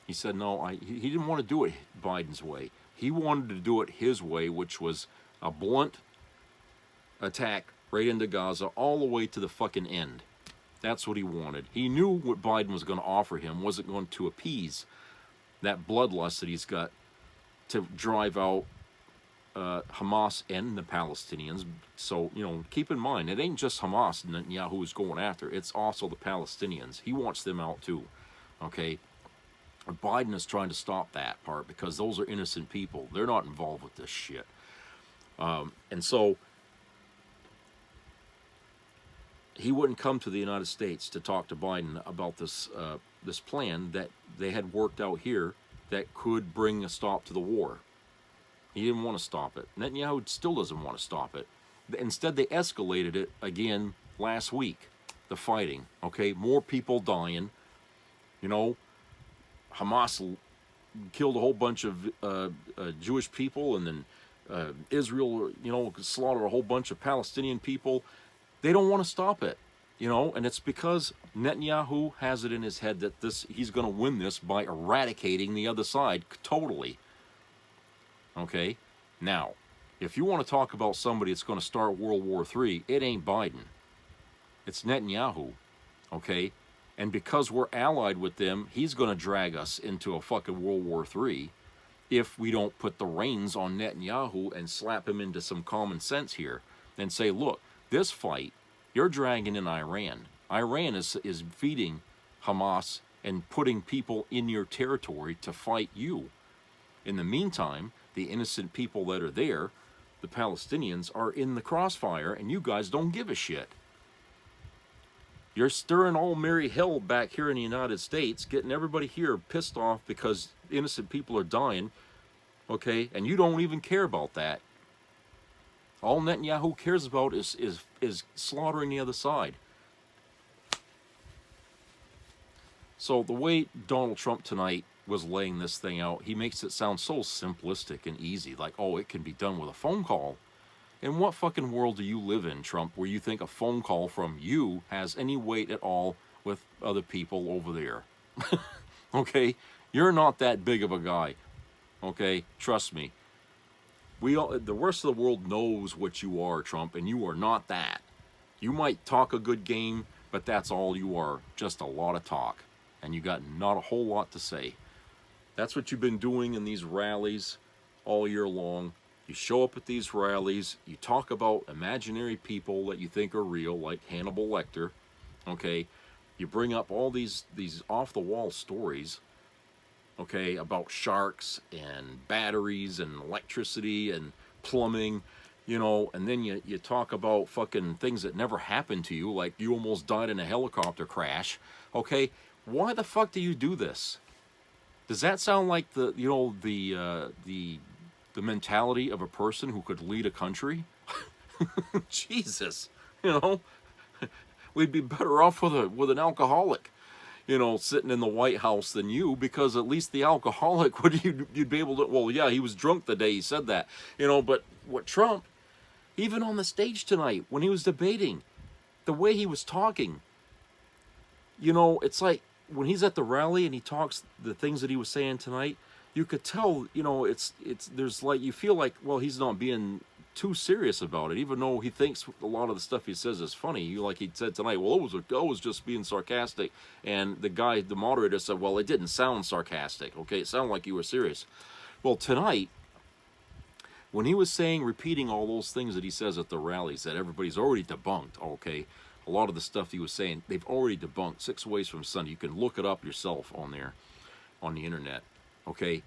He said, no, he didn't want to do it Biden's way. He wanted to do it his way, which was a blunt attack right into Gaza all the way to the fucking end. That's what he wanted. He knew what Biden was going to offer him wasn't going to appease that bloodlust that he's got to drive out Hamas and the Palestinians. So, keep in mind, it ain't just Hamas Netanyahu is going after. It's also the Palestinians. He wants them out too. Okay? Biden is trying to stop that part because those are innocent people. They're not involved with this shit. And so he wouldn't come to the United States to talk to Biden about this plan that they had worked out here that could bring a stop to the war. He didn't want to stop it. Netanyahu still doesn't want to stop it. Instead, they escalated it again last week, the fighting. Okay, more people dying. Hamas killed a whole bunch of Jewish people, and then Israel, slaughtered a whole bunch of Palestinian people. They don't want to stop it, and it's because Netanyahu has it in his head that he's going to win this by eradicating the other side totally. Okay? Now, if you want to talk about somebody that's going to start World War III, it ain't Biden. It's Netanyahu. Okay? And because we're allied with them, he's going to drag us into a fucking World War III if we don't put the reins on Netanyahu and slap him into some common sense here and say, look, this fight, you're dragging in Iran. Iran is feeding Hamas and putting people in your territory to fight you. In the meantime, the innocent people that are there, the Palestinians, are in the crossfire, and you guys don't give a shit. You're stirring all merry hell back here in the United States, getting everybody here pissed off because innocent people are dying, okay? And you don't even care about that. All Netanyahu cares about is slaughtering the other side. So the way Donald Trump tonight was laying this thing out, he makes it sound so simplistic and easy, like, oh, it can be done with a phone call. In what fucking world do you live in, Trump, where you think a phone call from you has any weight at all with other people over there? Okay? You're not that big of a guy. Okay? Trust me. The rest of the world knows what you are, Trump, and you are not that. You might talk a good game, but that's all you are. Just a lot of talk. And you got not a whole lot to say. That's what you've been doing in these rallies all year long. You show up at these rallies, you talk about imaginary people that you think are real, like Hannibal Lecter, okay? You bring up all these off-the-wall stories, okay, about sharks and batteries and electricity and plumbing, and then you talk about fucking things that never happened to you, like you almost died in a helicopter crash, okay? Why the fuck do you do this? Does that sound like the mentality of a person who could lead a country? Jesus, we'd be better off with an alcoholic, sitting in the White House than you, because at least the alcoholic you'd be able to. Well, yeah, he was drunk the day he said that, But what Trump, even on the stage tonight when he was debating, the way he was talking, it's like when he's at the rally and he talks the things that he was saying tonight. You could tell, there's like, you feel like, well, he's not being too serious about it, even though he thinks a lot of the stuff he says is funny. Like he said tonight, well, it was just being sarcastic. And the moderator said, well, it didn't sound sarcastic. Okay, it sounded like you were serious. Well, tonight, when he was repeating all those things that he says at the rallies that everybody's already debunked, okay, a lot of the stuff he was saying, they've already debunked. 6 Ways from Sunday. You can look it up yourself on there, on the internet. Okay,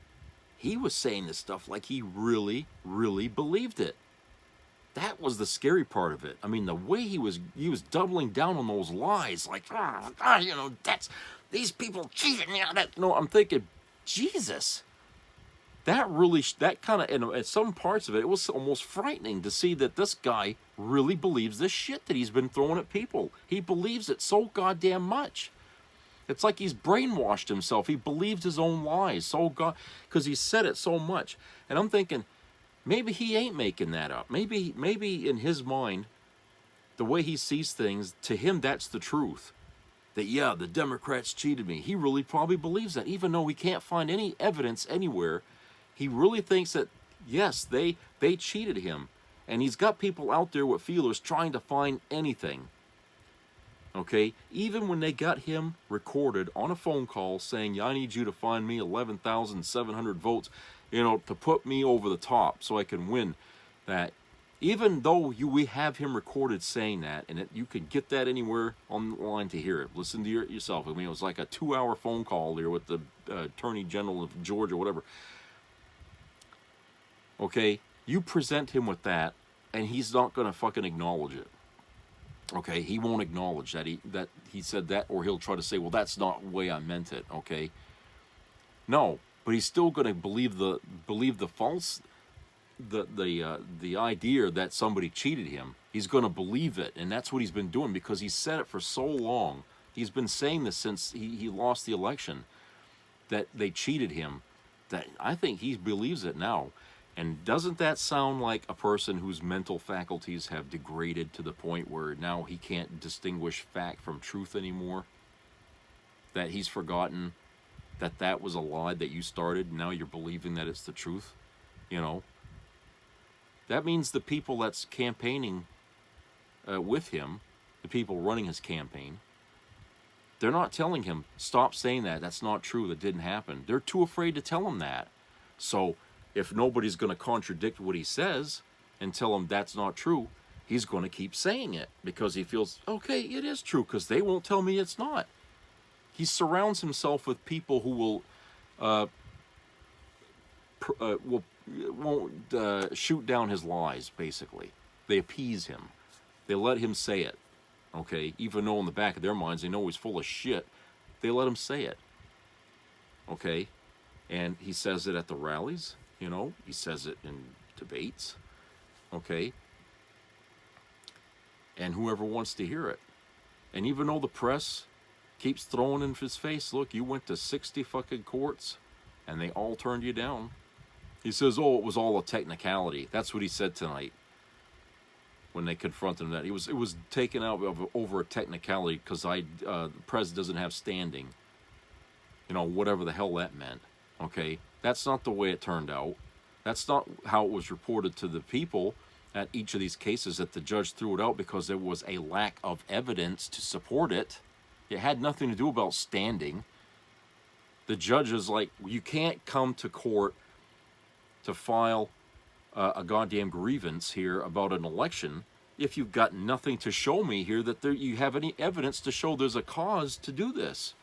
he was saying this stuff like he really, really believed it. That was the scary part of it. I mean, the way he was doubling down on those lies, like, you know, these people cheated me. No, I'm thinking, Jesus, that kind of, and at some parts of it, it was almost frightening to see that this guy really believes this shit that he's been throwing at people. He believes it so goddamn much. It's like he's brainwashed himself. He believes his own lies because he said it so much. And I'm thinking, maybe he ain't making that up. Maybe in his mind, the way he sees things, to him that's the truth. That, yeah, the Democrats cheated me. He really probably believes that, even though we can't find any evidence anywhere. He really thinks that, yes, they cheated him. And he's got people out there with feelers trying to find anything. Okay? Even when they got him recorded on a phone call saying, yeah, I need you to find me 11,700 votes, you know, to put me over the top so I can win that. Even though we have him recorded saying that, and you can get that anywhere online to hear it. Listen to it yourself. I mean, it was like a 2-hour phone call there with the Attorney General of Georgia, whatever. Okay, you present him with that, and he's not going to fucking acknowledge it. Okay, he won't acknowledge that he said that, or he'll try to say, well, that's not the way I meant it. Okay, no, but he's still going to believe the false, the idea that somebody cheated him. He's going to believe it, and that's what he's been doing because he's said it for so long. He's been saying this since he lost the election, that they cheated him. That I think he believes it now. And doesn't that sound like a person whose mental faculties have degraded to the point where now he can't distinguish fact from truth anymore? That he's forgotten that was a lie that you started, and now you're believing that it's the truth? You know? That means the people that's campaigning with him, the people running his campaign, they're not telling him, stop saying that, that's not true, that didn't happen. They're too afraid to tell him that. So if nobody's going to contradict what he says and tell him that's not true, he's going to keep saying it because he feels, okay, it is true because they won't tell me it's not. He surrounds himself with people who won't shoot down his lies, basically. They appease him. They let him say it, okay? Even though in the back of their minds they know he's full of shit, they let him say it, okay? And he says it at the rallies. You know, he says it in debates, okay? And whoever wants to hear it. And even though the press keeps throwing in his face, look, you went to 60 fucking courts, and they all turned you down. He says, oh, it was all a technicality. That's what he said tonight when they confronted him. That it was taken out over a technicality because the press doesn't have standing. You know, whatever the hell that meant, okay? That's not the way it turned out. That's not how it was reported to the people at each of these cases, that the judge threw it out because there was a lack of evidence to support it. It had nothing to do about standing. The judge is like, you can't come to court to file a goddamn grievance here about an election if you've got nothing to show me here that you have any evidence to show there's a cause to do this.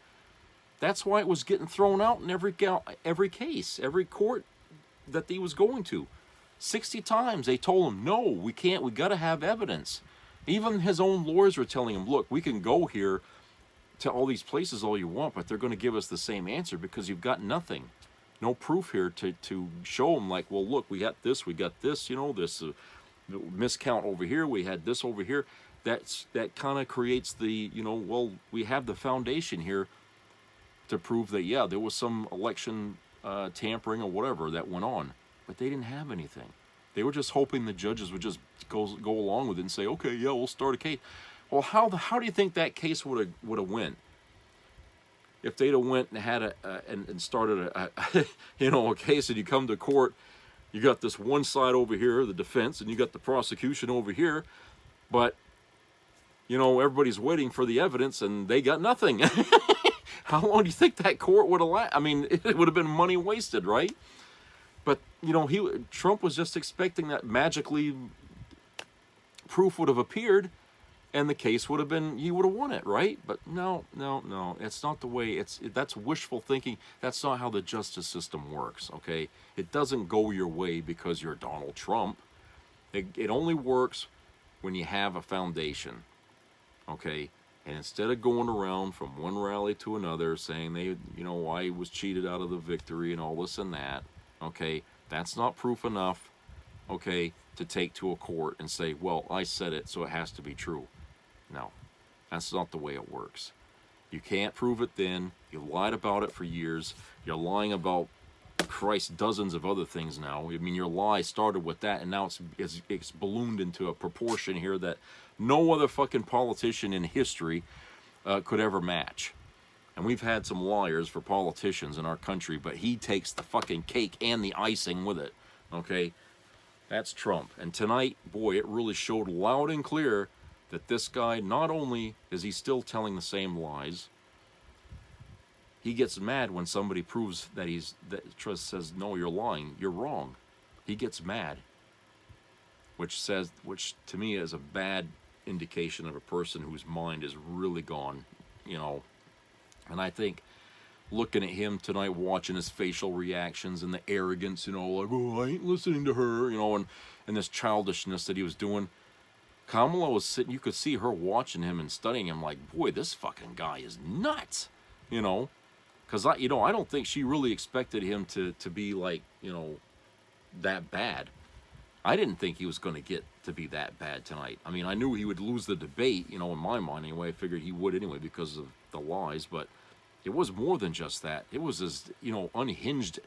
That's why it was getting thrown out in every case, every court that he was going to. 60 times they told him, no, we can't, we got to have evidence. Even his own lawyers were telling him, look, we can go here to all these places all you want, but they're going to give us the same answer because you've got nothing. No proof here to show them, like, well, look, we got this, you know, this miscount over here, we had this over here. That kind of creates the, you know, well, we have the foundation here to prove that, yeah, there was some election tampering or whatever that went on. But they didn't have anything. They were just hoping the judges would just go along with it and say, okay, yeah, we'll start a case. Well, how do you think that case would have went? If they'd have went and had and started a case, and you come to court, you got this one side over here, the defense, and you got the prosecution over here, but you know, everybody's waiting for the evidence and they got nothing. How long do you think that court would have lasted? I mean, it would have been money wasted, right? But, you know, Trump was just expecting that magically proof would have appeared and the case would have been, he would have won it, right? But no, it's not the way, that's wishful thinking. That's not how the justice system works, okay? It doesn't go your way because you're Donald Trump. It only works when you have a foundation, okay? And instead of going around from one rally to another saying I was cheated out of the victory and all this and that, okay, that's not proof enough, okay, to take to a court and say, well, I said it, so it has to be true. No, that's not the way it works. You can't prove it then. You lied about it for years. You're lying about, Christ, dozens of other things now. I mean, your lie started with that, and now it's ballooned into a proportion here that no other fucking politician in history could ever match. And we've had some liars for politicians in our country, but he takes the fucking cake and the icing with it, okay? That's Trump. And tonight, boy, it really showed loud and clear that this guy, not only is he still telling the same lies, he gets mad when somebody proves that says, no, you're lying, you're wrong. He gets mad, which to me is a bad indication of a person whose mind is really gone, And I think looking at him tonight, watching his facial reactions and the arrogance, like, oh, I ain't listening to her, and this childishness that he was doing. Kamala was sitting, you could see her watching him and studying him like, boy, this fucking guy is nuts, because I don't think she really expected him to be like, that bad. I didn't think he was going to get to be that bad tonight. I mean, I knew he would lose the debate, in my mind anyway. I figured he would anyway because of the lies, but it was more than just that. It was his, unhinged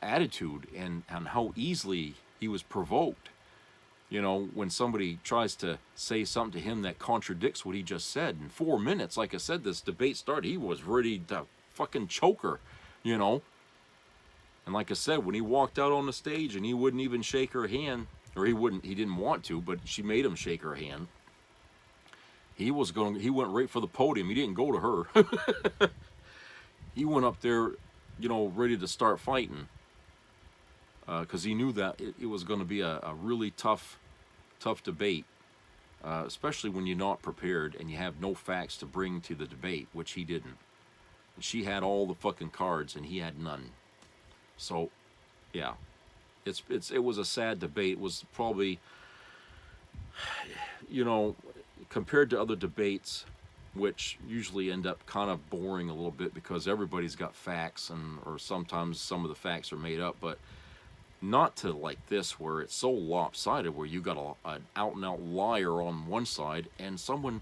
attitude and how easily he was provoked. When somebody tries to say something to him that contradicts what he just said. In 4 minutes, like I said, this debate started, he was ready to fucking choke her, And like I said, when he walked out on the stage and he wouldn't even shake her hand, or he didn't want to, but she made him shake her hand. He went right for the podium. He didn't go to her. He went up there, ready to start fighting. Because he knew that it was going to be a really tough debate, especially when you're not prepared and you have no facts to bring to the debate, which he didn't. And she had all the fucking cards and he had none. So, yeah, it was a sad debate. It was probably, compared to other debates, which usually end up kind of boring a little bit because everybody's got facts or sometimes some of the facts are made up, but not to like this where it's so lopsided where you got an out-and-out liar on one side and someone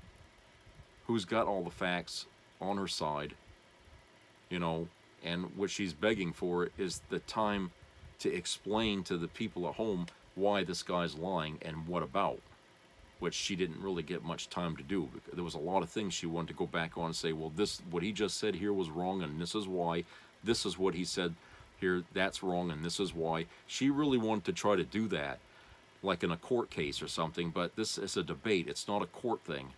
who's got all the facts on her side, and what she's begging for is the time to explain to the people at home why this guy's lying and what about, which she didn't really get much time to do. There was a lot of things she wanted to go back on and say, well, what he just said here was wrong and this is why, this is what he said here, that's wrong, and this is why. She really wanted to try to do that, like in a court case or something, but this is a debate. It's not a court thing,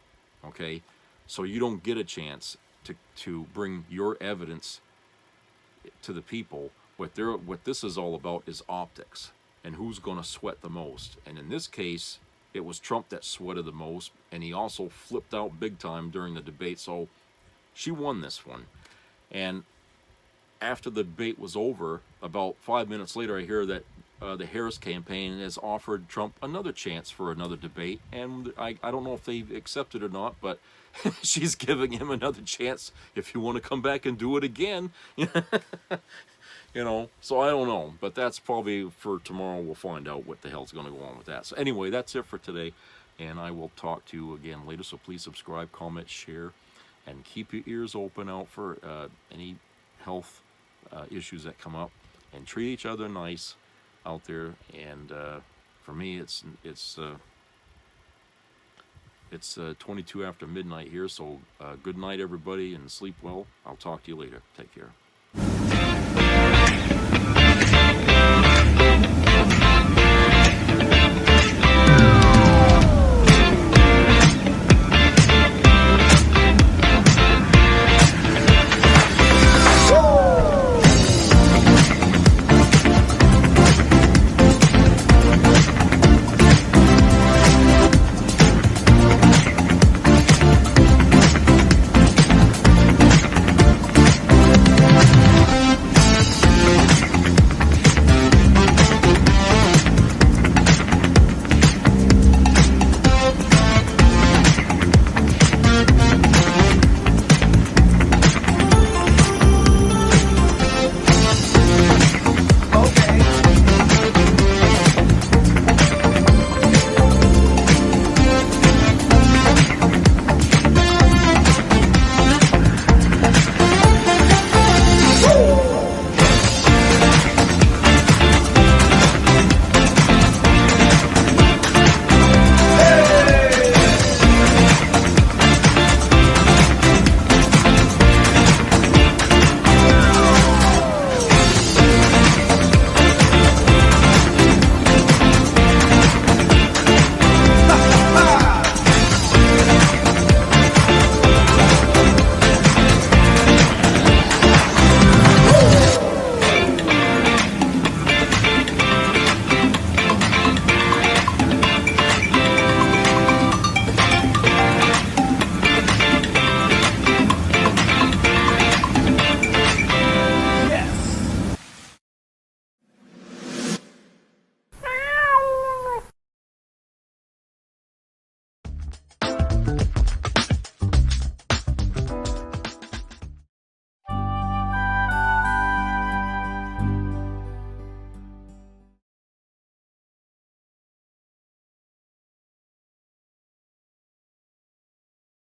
okay? So you don't get a chance to bring your evidence to the people. What this is all about is optics, and who's going to sweat the most. And in this case, it was Trump that sweated the most, and he also flipped out big time during the debate, so she won this one. And after the debate was over, about 5 minutes later, I hear that the Harris campaign has offered Trump another chance for another debate, and I don't know if they've accepted or not, but she's giving him another chance if you want to come back and do it again. So I don't know, but that's probably for tomorrow. We'll find out what the hell's going to go on with that. So anyway, that's it for today, and I will talk to you again later, so please subscribe, comment, share, and keep your ears open out for any health issues that come up, and treat each other nice out there. And for me, it's 22 after midnight here, so good night everybody and sleep well. I'll talk to you later. Take care.